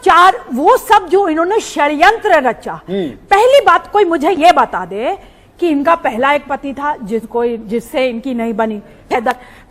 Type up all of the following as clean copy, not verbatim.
चार वो सब जो इन्होंने षड्यंत्र रचा। पहली बात, कोई मुझे ये बता दे कि इनका पहला एक पति था जिससे इनकी नहीं बनी,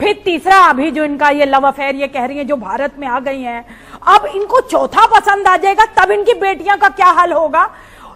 फिर तीसरा अभी जो इनका ये लव अफेयर ये कह रही है जो भारत में आ गई हैं, अब इनको चौथा पसंद आ जाएगा, तब इनकी बेटियां का क्या हाल होगा।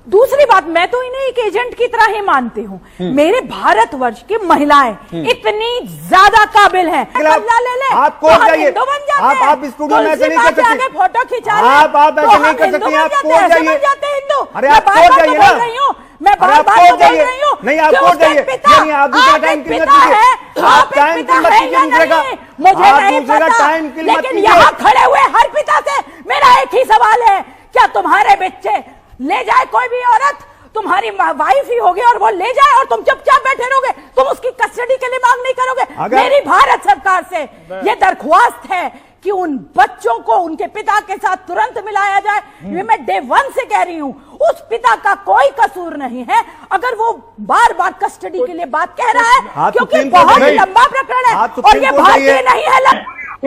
दूसरी बात, मैं तो इन्हें एक एजेंट की तरह ही मानती हूँ। मेरे भारतवर्ष की महिलाएं इतनी ज्यादा काबिल हैं। बदला ले ले, आप तो कोर्ट हम जाइए, हिंदू बन जाते हैं। आप स्टूडियो में ऐसे नहीं कर सकते, आगे फोटो खिंचा रहे हैं, आप ऐसे नहीं कर सकते, आप कोर्ट जाइए। हिंदू, अरे आप कोर्ट जाइए ना, मैं बार बार बोल रही हूँ, नहीं आप कोर्ट जाइए, नहीं आप दूसरा टाइम किल मत कीजिए, आप टाइम किल मत कीजिए दूसरे का, मुझे नहीं पता, टाइम किल मत लेकिन कीजिए। यहाँ खड़े हुए हर पिता से मेरा एक ही सवाल है, क्या तुम्हारे बच्चे ले जाए कोई भी औरत, तुम्हारी वाइफ ही होगी और वो ले जाए और तुम चुपचाप बैठे रहोगे, तुम उसकी कस्टडी के लिए मांग नहीं करोगे। मेरी भारत सरकार से ये दरख्वास्त है कि उन बच्चों को उनके पिता के साथ तुरंत मिलाया जाए। ये मैं डे 1 से कह रही हूँ, उस पिता का कोई कसूर नहीं है अगर वो बार बार कस्टडी के लिए बात कह रहा है, क्योंकि बहुत लंबा प्रकरण है और ये भारतीय नहीं है।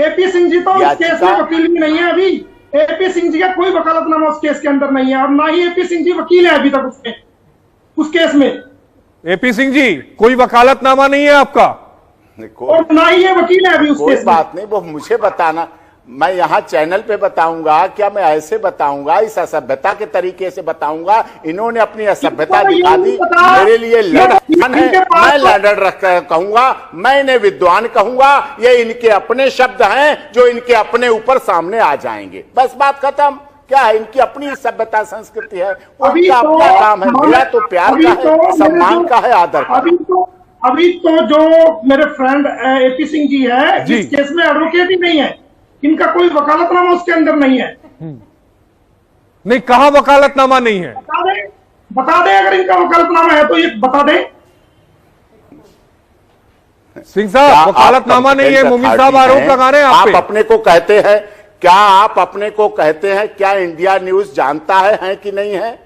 एपी सिंह जी तो इस केस में वकील भी नहीं है। अभी एपी सिंह जी का कोई वकालतनामा उस केस के अंदर नहीं है और ना ही एपी सिंह जी वकील है अभी तक उस केस में। एपी सिंह जी, कोई वकालतनामा नहीं है आपका और ना ही ये वकील है अभी उस केस में। बात नहीं, वो मुझे बताना, मैं यहाँ चैनल पे बताऊंगा क्या, मैं ऐसे बताऊंगा, इस असभ्यता के तरीके से बताऊंगा। इन्होंने अपनी असभ्यता दिखा दी, मेरे लिए लड़न है, मैं लड़न रख कहूंगा, मैं इन्हें विद्वान कहूंगा। ये इनके अपने शब्द हैं जो इनके अपने ऊपर सामने आ जाएंगे, बस बात खत्म। क्या है, इनकी अपनी सभ्यता संस्कृति है, उनका अपना काम है। मेरा तो प्यार का है, सम्मान का है, आदर का। अभी तो जो मेरे फ्रेंड एपी सिंह जी है, जिस केस में एडवोकेट ही नहीं है, इनका कोई वकालतनामा उसके अंदर नहीं है। नहीं, कहा वकालतनामा नहीं है, बता दे अगर इनका वकालतनामा है तो ये बता दे। सिंह साहब, वकालतनामा नहीं है, मुमीन साहब आरोप लगा रहे हैं आप पे। अपने को कहते हैं, क्या आप अपने को कहते हैं, क्या इंडिया न्यूज जानता है कि नहीं है?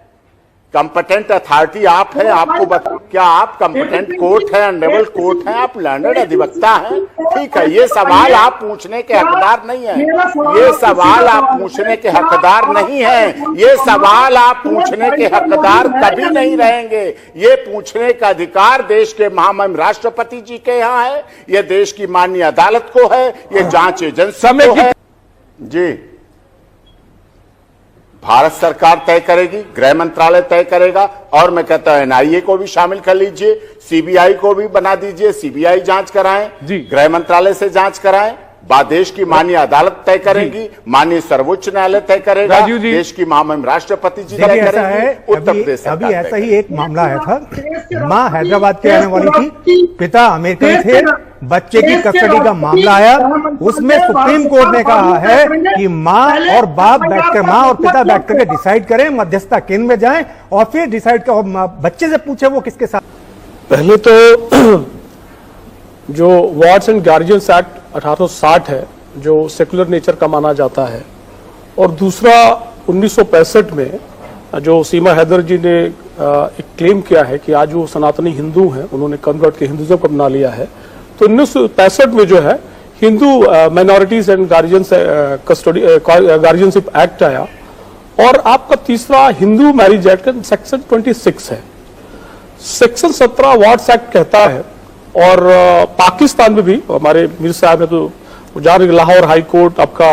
कंपिटेंट अथॉरिटी आप हैं, आपको बता, क्या आप कंपिटेंट कोर्ट है, ऑनरेबल कोर्ट है, आप लर्नड अधिवक्ता हैं? ठीक है, ये सवाल आप पूछने के हकदार नहीं है, ये सवाल आप पूछने के हकदार नहीं है, ये सवाल आप पूछने के हकदार कभी नहीं रहेंगे। ये पूछने का अधिकार देश के महामहिम राष्ट्रपति जी के यहाँ है, ये देश की माननीय अदालत को है, ये जांच एजेंसी को है। जी, भारत सरकार तय करेगी, गृह मंत्रालय तय करेगा, और मैं कहता हूं एनआईए को भी शामिल कर लीजिए, सीबीआई को भी बना दीजिए, सीबीआई जांच कराएं, गृह मंत्रालय से जांच कराएं, देश की माननीय अदालत तय करेगी, माननीय सर्वोच्च न्यायालय तय करेगा, देश की महामहिम राष्ट्रपति जी तय करेंगे, उत्तर प्रदेश सरकार। अभी ऐसा ही एक मामला आया था, माँ हैदराबाद के रहने वाली थी, पिता अमेरिकन थे, बच्चे की कस्टडी का मामला आया, उसमें सुप्रीम कोर्ट ने कहा है कि माँ और बाप बैठकर, माँ और पिता बैठकर के डिसाइड करें, मध्यस्थता केंद्र में जाएं और फिर डिसाइड कर, बच्चे से पूछे वो किसके साथ। पहले तो जो वार्ड्स एंड गार्जियंस एक्ट 1860 है जो सेकुलर नेचर का माना जाता है, और दूसरा 1965 में जो सीमा हैदर जी ने एक क्लेम किया है कि आज वो सनातनी हिंदू हैं, उन्होंने कन्वर्ट के हिंदुइज्म को अपना लिया है। तो 1965 में जो है Hindu minorities and guardians custody guardianship act आया, और आपका तीसरा हिंदू मैरिज एक्ट सेक्शन 26 है। सेक्शन 17 वार्ड्स एक्ट कहता है, और पाकिस्तान में भी हमारे मीर साहब ने तो जान, लाहौर हाई कोर्ट, आपका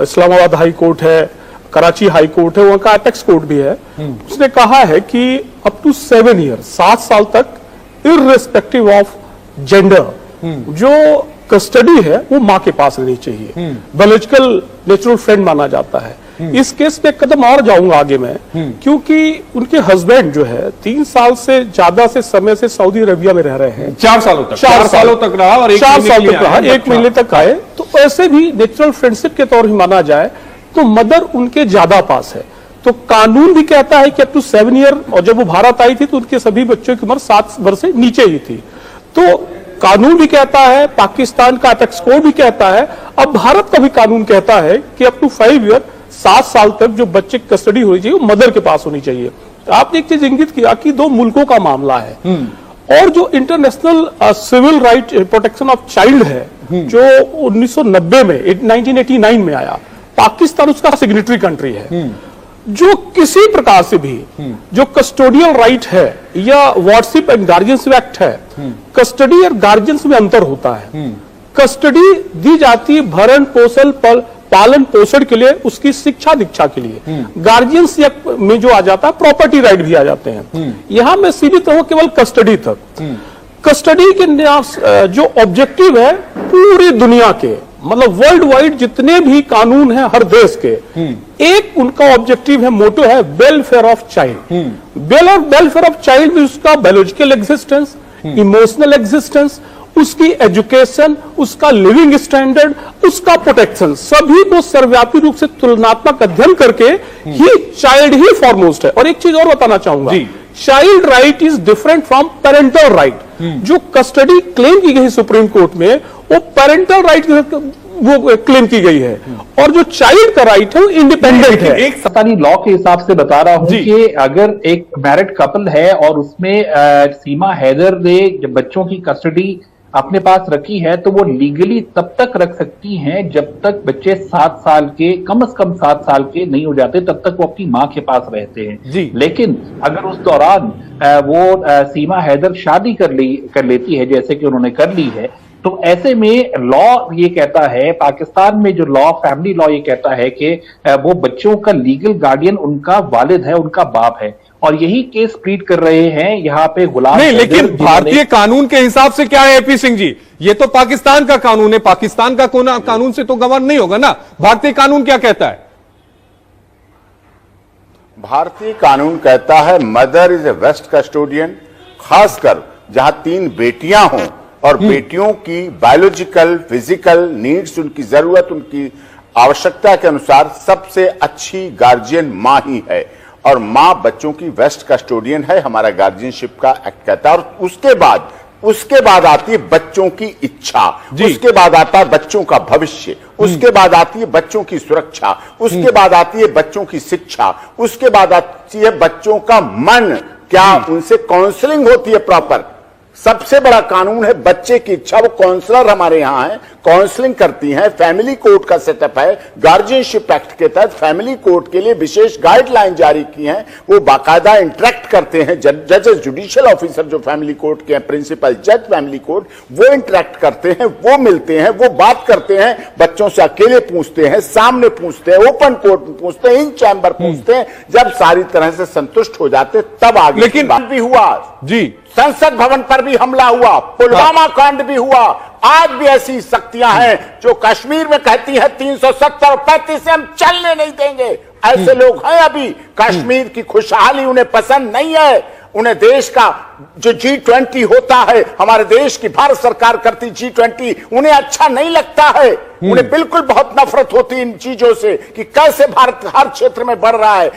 इस्लामाबाद हाई कोर्ट है, कराची हाई कोर्ट है, वहां का एपेक्स कोर्ट भी है। उसने कहा है कि अप टू 7 ईयर, 7 साल तक, इररिस्पेक्टिव ऑफ जेंडर, जो कस्टडी है वो मां के पास रहनी चाहिए। बायोलॉजिकल नेचुरल फ्रेंड माना जाता है। इस केस पे कदम और जाऊंगा आगे मैं, क्योंकि उनके हस्बैंड जो है 3 साल से ज्यादा से समय से सऊदी अरबिया में रह रहे हैं। 4 सालों तक, 4 सालों तक रहा, और 4 साल तक रहा, 1 महीने तक आए, तो ऐसे भी नेचुरल फ्रेंडशिप के तौर पर माना जाए तो मदर उनके ज्यादा पास है। तो कानून भी कहता है कि अप टू 7 ईयर, और जब वो भारत आई थी तो उनके सभी बच्चों की उम्र 7 वर्ष से नीचे ही थी। तो कानून भी कहता है, पाकिस्तान का एपेक्स कोड भी कहता है, अब भारत का भी कानून कहता है कि अप टू 5 ईयर, 7 साल तक जो बच्चे की कस्टडी होनी चाहिए वो मदर के पास होनी चाहिए। आपने एक चीज इंगित किया कि 2 मुल्कों का मामला है, और जो international civil right protection of child है जो 1990 में 1989 में आया, पाकिस्तान उसका सिग्नेटरी कंट्री है। जो किसी प्रकार से भी जो कस्टोडियल राइट है या व्हाट्सएप एंड गार्जियंस एक्ट है, कस्टडी और गार्जियंस में अंतर होता है। कस्टडी दी जाती है भरण पोषण पालन पोषण के लिए, उसकी शिक्षा दीक्षा के लिए। गार्जियंस में जो आ जाता है प्रॉपर्टी राइट भी आ जाते हैं। यहां मैं सीमित हूं केवल कस्टडी तक। कस्टडी के जो ऑब्जेक्टिव है पूरी दुनिया के, मतलब वर्ल्ड वाइड जितने भी कानून हैं हर देश के, एक उनका ऑब्जेक्टिव है, मोटो है welfare of child. Welfare of child में उसका बायोलॉजिकल एग्जिस्टेंस, इमोशनल एग्जिस्टेंस, उसकी एजुकेशन, उसका लिविंग स्टैंडर्ड, उसका प्रोटेक्शन, सभी को सर्वव्यापी रूप से तुलनात्मक अध्ययन करके ही चाइल्ड ही फॉरमोस्ट है। और एक चीज और बताना चाहूंगा, child right is different from parental right. जो कस्टडी क्लेम की गई सुप्रीम कोर्ट में, वो पेरेंटल राइट वो क्लेम की गई है, और जो चाइल्ड का राइट है वो इंडिपेंडेंट है। एक सतानी लॉ के हिसाब से बता रहा हूं कि अगर एक मैरिड कपल है और उसमें सीमा हैदर ने जब बच्चों की कस्टडी अपने पास रखी है, तो वो लीगली तब तक रख सकती हैं जब तक बच्चे 7 साल के, कम से कम 7 साल के नहीं हो जाते, तब तक वो अपनी मां के पास रहते हैं। लेकिन अगर उस दौरान वो सीमा हैदर शादी कर लेती है, जैसे कि उन्होंने कर ली है, तो ऐसे में लॉ ये कहता है, पाकिस्तान में जो लॉ, फैमिली लॉ ये कहता है कि वो बच्चों का लीगल गार्डियन उनका वालिद है, उनका बाप है। और यही केस प्लीड कर रहे हैं यहाँ पे गुलाम नहीं, लेकिन भारतीय कानून के हिसाब से क्या है एपी सिंह जी, ये तो पाकिस्तान का कानून है, पाकिस्तान का कानून से तो गवर्न नहीं होगा ना। भारतीय कानून क्या कहता है? भारतीय कानून कहता है mother is a best custodian, खासकर जहां 3 बेटियां हों और बेटियों की बायोलॉजिकल, फिजिकल नीड्स, उनकी जरूरत, उनकी आवश्यकता के अनुसार सबसे अच्छी गार्जियन मां ही है, और मां बच्चों की बेस्ट कस्टोडियन है, हमारा गार्जियनशिप का एक्ट कहता है। और उसके बाद आती है बच्चों की इच्छा, उसके बाद आता है बच्चों का भविष्य, उसके बाद आती है बच्चों की सुरक्षा, उसके बाद आती है बच्चों की शिक्षा, उसके बाद आती है बच्चों का मन, क्या उनसे काउंसलिंग होती है प्रॉपर। सबसे बड़ा कानून है बच्चे की इच्छा। वो काउंसलर हमारे यहां है, काउंसलिंग करती हैं। फैमिली कोर्ट का सेटअप है, गार्जियनशिप एक्ट के तहत फैमिली कोर्ट के लिए विशेष गाइडलाइन जारी की हैं। वो बाकायदा इंटरेक्ट करते हैं, जजेस, जुडिशियल ऑफिसर जो फैमिली कोर्ट के हैं, प्रिंसिपल जज फैमिली कोर्ट, वो इंटरेक्ट करते हैं, वो मिलते हैं, वो बात करते हैं, बच्चों से अकेले पूछते हैं, सामने पूछते हैं, ओपन कोर्ट में पूछते हैं, इन चैम्बर पूछते हैं। जब सारी तरह से संतुष्ट हो जाते तब आगे लेकिन बात भी हुआ जी, संसद भवन पर भी हमला हुआ, पुलवामा कांड भी हुआ। आज भी ऐसी शक्तियां हैं जो कश्मीर में कहती है 370 और 35 से हम चलने नहीं देंगे। ऐसे लोग हैं अभी। कश्मीर की खुशहाली उन्हें पसंद नहीं है। उन्हें देश का जो G20 होता है, हमारे देश की भारत सरकार करती G20, उन्हें अच्छा नहीं लगता है। उन्हें बिल्कुल बहुत नफरत होती है इन चीजों से कि कैसे भारत हर क्षेत्र में बढ़ रहा है।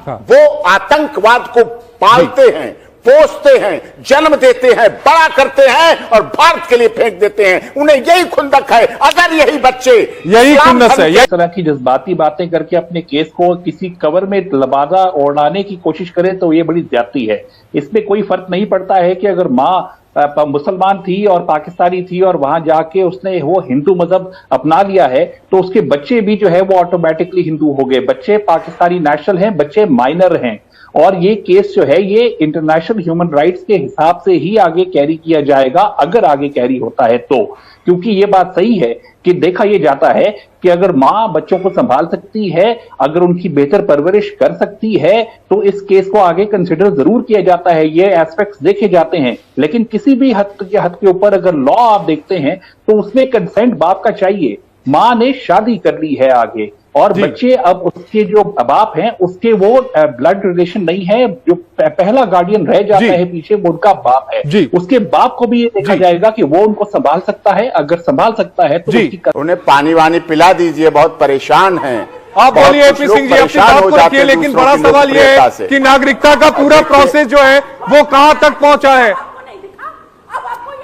वो आतंकवाद को पालते हैं, पोसते हैं, जन्म देते हैं, बड़ा करते हैं और भारत के लिए फेंक देते हैं। उन्हें यही खुंदक है। अगर यही बच्चे, यही खुंदक है, इस तरह की जज्बाती बातें करके अपने केस को किसी कवर में लबादा ओढ़ाने की कोशिश करें तो ये बड़ी ज्यादती है। इसमें कोई फर्क नहीं पड़ता है कि अगर माँ मुसलमान थी और पाकिस्तानी थी और वहां जाके उसने वो हिंदू मजहब अपना लिया है, तो उसके बच्चे भी जो है वो ऑटोमेटिकली हिंदू हो गए। बच्चे पाकिस्तानी नेशनल हैं, बच्चे माइनर हैं। और ये केस जो है ये इंटरनेशनल ह्यूमन राइट्स के हिसाब से ही आगे कैरी किया जाएगा, अगर आगे कैरी होता है तो। क्योंकि ये बात सही है कि देखा यह जाता है कि अगर मां बच्चों को संभाल सकती है, अगर उनकी बेहतर परवरिश कर सकती है, तो इस केस को आगे कंसिडर जरूर किया जाता है। ये एस्पेक्ट्स देखे जाते हैं। लेकिन किसी भी हद के ऊपर अगर लॉ आप देखते हैं तो उसमें कंसेंट बाप का चाहिए। मां ने शादी कर ली है आगे, और बच्चे अब उसके जो बाप हैं उसके वो ब्लड रिलेशन नहीं है। जो पहला गार्डियन रह जाता है पीछे वो उनका बाप है। उसके बाप को भी ये देखा जाएगा कि वो उनको संभाल सकता है। अगर संभाल सकता है तो उन्हें पानी वानी पिला दीजिए, बहुत परेशान हैं। आप बोलिए एपी सिंह जी, अपनी बात को रखिए। लेकिन बड़ा सवाल ये है कि नागरिकता का पूरा प्रोसेस जो है वो कहां तक पहुंचा है?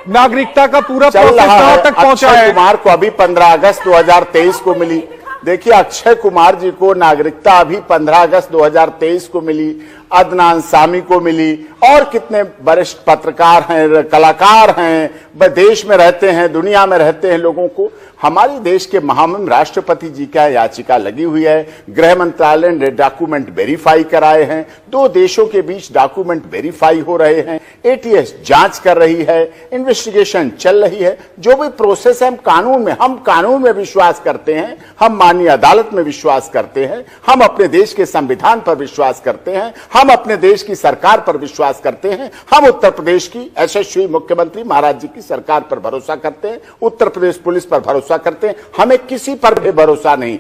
नागरिकता का पूरा प्रोसेस कहां तक पहुंचा है? अक्षय कुमार को अभी 15 अगस्त 2023 को मिली। देखिए, अक्षय कुमार जी को नागरिकता अभी 15 अगस्त 2023 को मिली। अदनान सामी को मिली, और कितने वरिष्ठ पत्रकार हैं, कलाकार हैं, देश में रहते हैं, दुनिया में रहते हैं लोगों को। हमारे देश के महामहिम राष्ट्रपति जी का याचिका लगी हुई है, गृह मंत्रालय ने डॉक्यूमेंट वेरीफाई कराए हैं, दो देशों के बीच डॉक्यूमेंट वेरीफाई हो रहे हैं, एटीएस जांच कर रही है, इन्वेस्टिगेशन चल रही है। जो भी प्रोसेस है हम कानून में विश्वास करते हैं, हम माननीय अदालत में विश्वास करते हैं, हम अपने देश के संविधान पर विश्वास करते हैं, हम अपने देश की सरकार पर विश्वास करते हैं, हम उत्तर प्रदेश की यशस्वी मुख्यमंत्री महाराज जी की सरकार पर भरोसा करते हैं, उत्तर प्रदेश पुलिस पर भरोसा करते हैं, हमें किसी पर भी भरोसा नहीं।